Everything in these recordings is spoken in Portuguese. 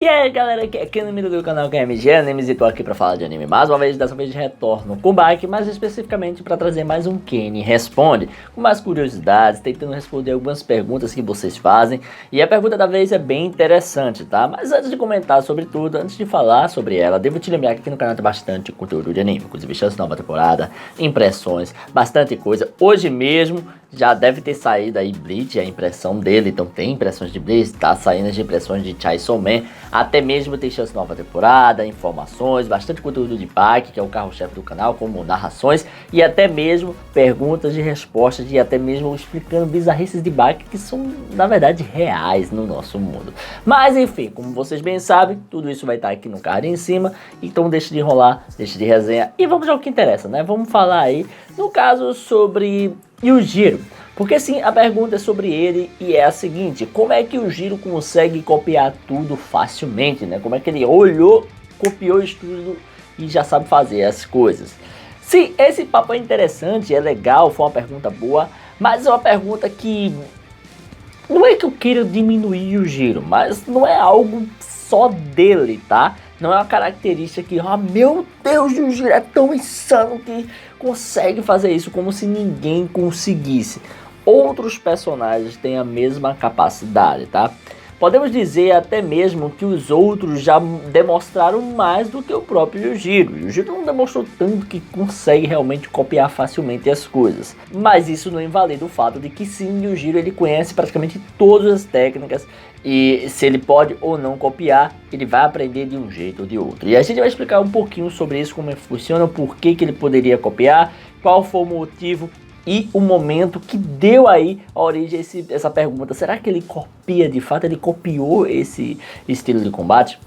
E aí galera, aqui no meio do canal KMG Animes e tô aqui pra falar de anime mais uma vez, dessa vez retorno com o Bike, mais especificamente pra trazer mais um Kenny Responde, com mais curiosidades, tentando responder algumas perguntas que vocês fazem, e a pergunta da vez é bem interessante, tá? Mas antes de comentar sobre tudo, antes de falar sobre ela, devo te lembrar que aqui no canal tem bastante conteúdo de anime, inclusive chance nova temporada, impressões, bastante coisa. Hoje mesmo já deve ter saído aí Bleach, a impressão dele, então tem impressões de Bleach, tá saindo as impressões de Chainsaw Man, até mesmo tem chance nova temporada, informações, bastante conteúdo de Bike, que é o carro-chefe do canal, como narrações, e até mesmo perguntas e respostas, e até mesmo explicando bizarrices de Bike, que são, na verdade, reais no nosso mundo. Mas enfim, como vocês bem sabem, tudo isso vai estar aqui no card em cima, então deixa de enrolar, deixa de resenha, e vamos ao que interessa, né? Vamos falar aí, no caso, sobre Yujiro, porque sim, a pergunta é sobre ele e é a seguinte: como é que o Yujiro consegue copiar tudo facilmente, né? Como é que ele olhou, copiou isso tudo e já sabe fazer as coisas? Sim, esse papo é interessante, é legal, foi uma pergunta boa, mas é uma pergunta que não é que eu queira diminuir o Yujiro, mas não é algo só dele, tá? Não é uma característica que, meu Deus, o Yujiro é tão insano que consegue fazer isso, como se ninguém conseguisse. Outros personagens têm a mesma capacidade, tá? Podemos dizer até mesmo que os outros já demonstraram mais do que o próprio Yujiro. O Yujiro não demonstrou tanto que consegue realmente copiar facilmente as coisas. Mas isso não invalida o fato de que sim, o Yujiro ele conhece praticamente todas as técnicas. E se ele pode ou não copiar, ele vai aprender de um jeito ou de outro. E a gente vai explicar um pouquinho sobre isso, como é que funciona, por que ele poderia copiar, qual foi o motivo e o momento que deu aí a origem a essa pergunta. Será que ele copia de fato? Ele copiou esse estilo de combate?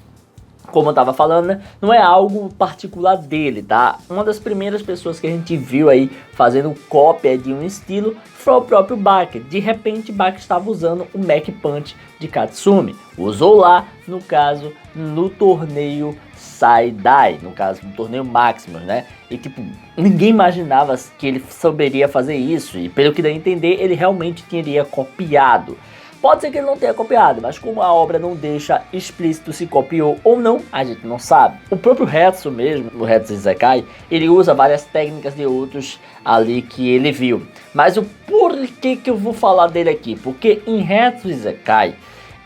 Como eu tava falando, né? Não é algo particular dele, tá? Uma das primeiras pessoas que a gente viu aí fazendo cópia de um estilo foi o próprio Baki. De repente, Baki estava usando o Mach Punch de Katsumi. Usou lá, no caso, no torneio Sai-Dai, no caso, no torneio Maximus, né? E tipo, ninguém imaginava que ele saberia fazer isso. E pelo que dá a entender, ele realmente teria copiado. Pode ser que ele não tenha copiado, mas como a obra não deixa explícito se copiou ou não, a gente não sabe. O próprio Hetsu mesmo, o Hetsu Isekai, ele usa várias técnicas de outros ali que ele viu. Mas o porquê que eu vou falar dele aqui? Porque em Hetsu Isekai,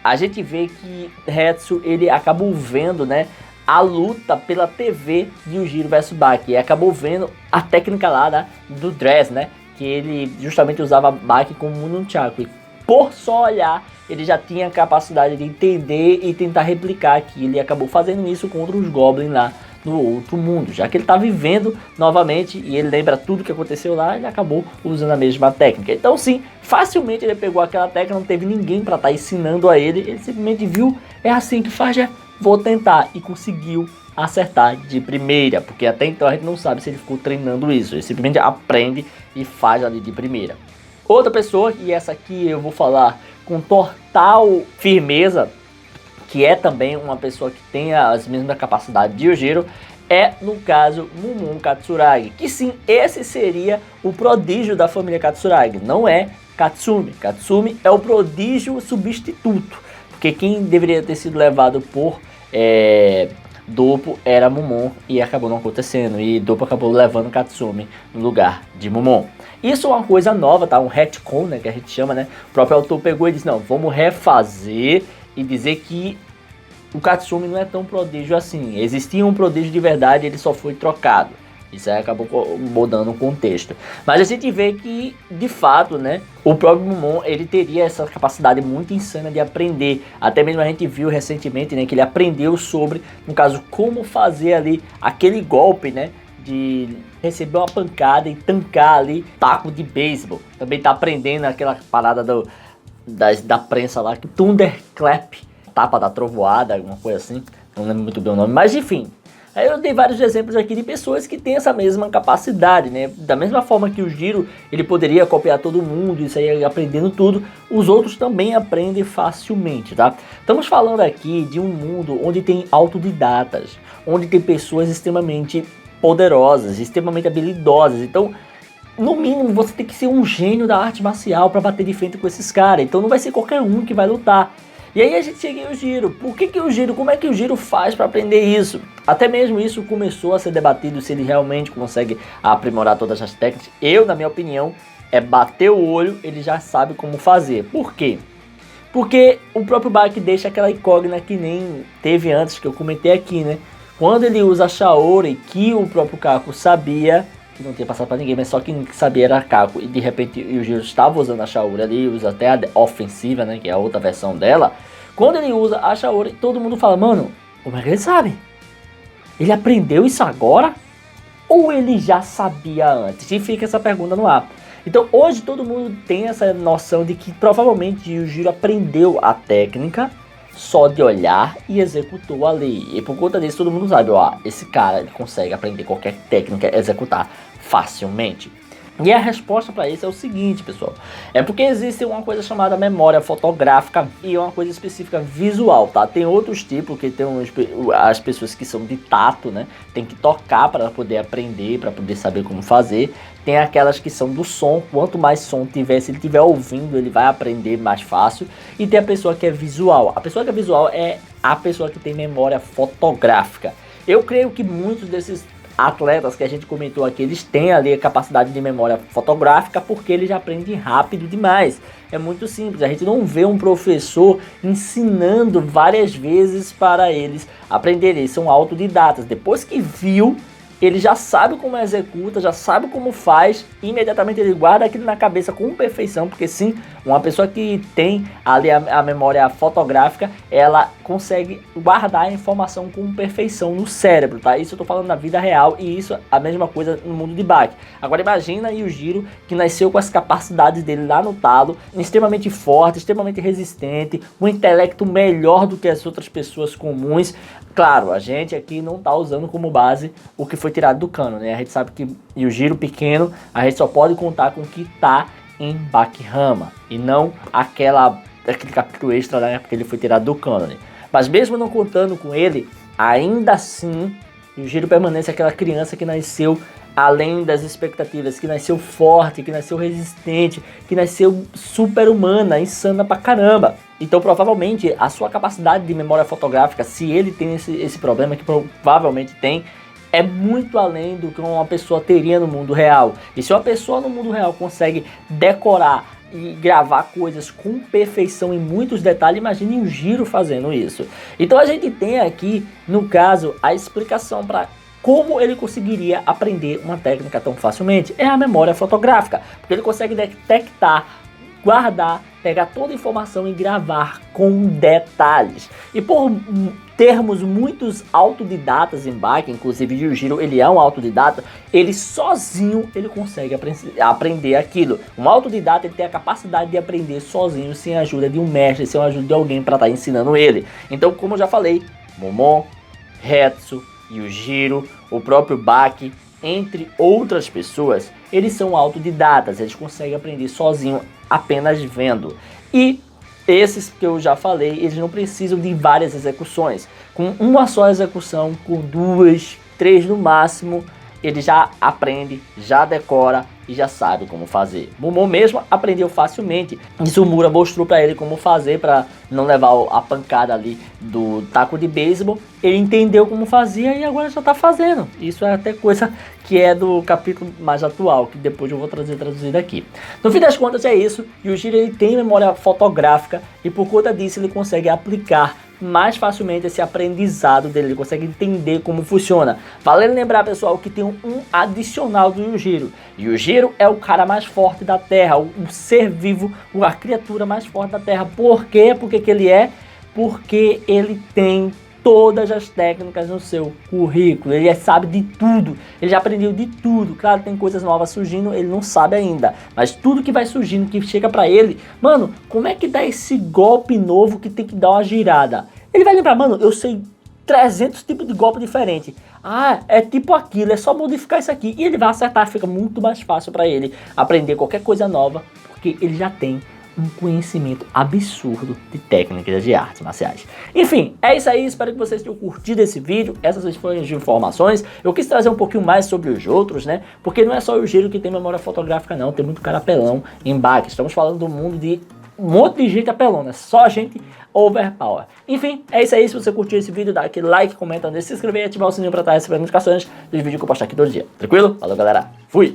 a gente vê que Hetsu, ele acabou vendo, né, a luta pela TV de Yujiro vs Baki, e acabou vendo a técnica lá, né, do Dress, né, que ele justamente usava Baki como um nunchaku. Por só olhar, ele já tinha a capacidade de entender e tentar replicar aquilo. E acabou fazendo isso contra os Goblins lá no outro mundo. Já que ele está vivendo novamente e ele lembra tudo que aconteceu lá, ele acabou usando a mesma técnica. Então sim, facilmente ele pegou aquela técnica, não teve ninguém para estar ensinando a ele. Ele simplesmente viu, é assim que faz, vou tentar. E conseguiu acertar de primeira. Porque até então a gente não sabe se ele ficou treinando isso. Ele simplesmente aprende e faz ali de primeira. Outra pessoa, e essa aqui eu vou falar com total firmeza, que é também uma pessoa que tem as mesmas capacidades de Yujiro, é no caso Momoe Katsuragi, que sim, esse seria o prodígio da família Katsuragi, não é Katsumi. Katsumi é o prodígio substituto, porque quem deveria ter sido levado por Doppo era Momoe e acabou não acontecendo, e Doppo acabou levando Katsumi no lugar de Momoe. Isso é uma coisa nova, tá? Um retcon, né, que a gente chama, né? O próprio autor pegou e disse, não, vamos refazer e dizer que o Katsumi não é tão prodígio assim. Existia um prodígio de verdade, ele só foi trocado. Isso aí acabou mudando o contexto. Mas a gente vê que, de fato, né, o próprio Momoe, ele teria essa capacidade muito insana de aprender. Até mesmo a gente viu recentemente, né, que ele aprendeu sobre, no caso, como fazer ali aquele golpe, né, de receber uma pancada e tancar ali taco de beisebol. Também tá aprendendo aquela parada da prensa lá, que Thunderclap, tapa da trovoada, alguma coisa assim. Não lembro muito bem o nome, mas enfim. Aí eu dei vários exemplos aqui de pessoas que têm essa mesma capacidade, né? Da mesma forma que o Yujiro, ele poderia copiar todo mundo e sair aprendendo tudo, os outros também aprendem facilmente, tá? Estamos falando aqui de um mundo onde tem autodidatas, onde tem pessoas extremamente poderosas, extremamente habilidosas. Então, no mínimo, você tem que ser um gênio da arte marcial para bater de frente com esses caras. Então não vai ser qualquer um que vai lutar. E aí a gente chega em Yujiro. Por que o Jiro, como é que o Jiro faz para aprender isso? Até mesmo isso começou a ser debatido, se ele realmente consegue aprimorar todas as técnicas. Eu, na minha opinião, bater o olho, ele já sabe como fazer. Por quê? Porque o próprio Baki deixa aquela incógnita que nem teve antes, que eu comentei aqui, né? Quando ele usa a Shaori, que o próprio Kako sabia, que não tinha passado pra ninguém, mas só quem sabia era Kako, e de repente o Yujiro estava usando a Shaori ali, usa até a ofensiva, né, que é a outra versão dela. Quando ele usa a Shaori, todo mundo fala, mano, como é que ele sabe? Ele aprendeu isso agora? Ou ele já sabia antes? E fica essa pergunta no ar. Então hoje todo mundo tem essa noção de que provavelmente o Yujiro aprendeu a técnica só de olhar e executou ali. E por conta disso todo mundo sabe, ó, esse cara ele consegue aprender qualquer técnica e executar facilmente. E a resposta para isso é o seguinte, pessoal. É porque existe uma coisa chamada memória fotográfica e uma coisa específica visual, tá? Tem outros tipos, que tem as pessoas que são de tato, né? Tem que tocar para poder aprender, para poder saber como fazer. Tem aquelas que são do som, quanto mais som tiver, se ele estiver ouvindo, ele vai aprender mais fácil. E tem a pessoa que é visual. A pessoa que é visual é a pessoa que tem memória fotográfica. Eu creio que muitos desses atletas que a gente comentou aqui, eles têm ali a capacidade de memória fotográfica porque eles aprendem rápido demais. É muito simples, a gente não vê um professor ensinando várias vezes para eles aprenderem, eles são autodidatas. Depois que viu, ele já sabe como executa, já sabe como faz, e imediatamente ele guarda aquilo na cabeça com perfeição, porque sim, uma pessoa que tem ali a memória fotográfica, ela consegue guardar a informação com perfeição no cérebro, tá? Isso eu tô falando na vida real, e isso é a mesma coisa no mundo de Baki. Agora imagina aí o Jiro, que nasceu com as capacidades dele lá no talo, extremamente forte, extremamente resistente, um intelecto melhor do que as outras pessoas comuns. Claro, a gente aqui não tá usando como base o que foi tirado do cano, né? A gente sabe que o Jiro pequeno, a gente só pode contar com o que tá em Bakihama e não aquele capítulo extra, né? Porque ele foi tirado do cano, né? Mas mesmo não contando com ele, ainda assim, o Jiro permanece aquela criança que nasceu além das expectativas, que nasceu forte, que nasceu resistente, que nasceu super humana, insana pra caramba. Então provavelmente a sua capacidade de memória fotográfica, se ele tem esse problema, que provavelmente tem, é muito além do que uma pessoa teria no mundo real. E se uma pessoa no mundo real consegue decorar e gravar coisas com perfeição em muitos detalhes, imagine o Jiro fazendo isso. Então a gente tem aqui, no caso, a explicação para como ele conseguiria aprender uma técnica tão facilmente. É a memória fotográfica, porque ele consegue detectar, guardar, pegar toda a informação e gravar com detalhes. E por termos muitos autodidatas em Baki, inclusive o Yujiro, ele é um autodidata, ele sozinho ele consegue aprender aquilo. Um autodidata ele tem a capacidade de aprender sozinho, sem a ajuda de um mestre, sem a ajuda de alguém para estar ensinando ele. Então, como eu já falei, Momon, Hetsu, Yujiro, o próprio Baki, entre outras pessoas, eles são autodidatas, eles conseguem aprender sozinho apenas vendo. E esses que eu já falei, eles não precisam de várias execuções. Com uma só execução, com 2, 3 no máximo, ele já aprende, já decora e já sabe como fazer. Momon mesmo aprendeu facilmente. Izumura mostrou para ele como fazer para não levar a pancada ali do taco de beisebol. Ele entendeu como fazia e agora já está fazendo. Isso é até coisa que é do capítulo mais atual, que depois eu vou traduzido aqui. No fim das contas é isso. E o Jiro ele tem memória fotográfica e por conta disso ele consegue aplicar mais facilmente esse aprendizado dele, ele consegue entender como funciona. Vale lembrar, pessoal, que tem um adicional do Yujiro. Yujiro é o cara mais forte da Terra, o ser vivo, a criatura mais forte da Terra. Por quê? Por que ele é? Porque ele tem todas as técnicas no seu currículo, ele sabe de tudo, ele já aprendeu de tudo. Claro, tem coisas novas surgindo, ele não sabe ainda, mas tudo que vai surgindo, que chega pra ele, mano, como é que dá esse golpe novo que tem que dar uma girada? Ele vai lembrar, mano, eu sei 300 tipos de golpe diferente. Ah, é tipo aquilo, é só modificar isso aqui. E ele vai acertar, fica muito mais fácil pra ele aprender qualquer coisa nova, porque ele já tem um conhecimento absurdo de técnicas de artes marciais. Enfim, é isso aí, espero que vocês tenham curtido esse vídeo, essas foram as informações. Eu quis trazer um pouquinho mais sobre os outros, né, porque não é só o Jiro que tem memória fotográfica não, tem muito cara pelão em Baki. Estamos falando do mundo de um monte de gente apelona, só gente overpower. Enfim, é isso aí. Se você curtiu esse vídeo, dá aquele like, comenta, se inscrever e ativar o sininho pra estar recebendo notificações dos vídeos que eu postar aqui todo dia. Tranquilo? Falou, galera. Fui!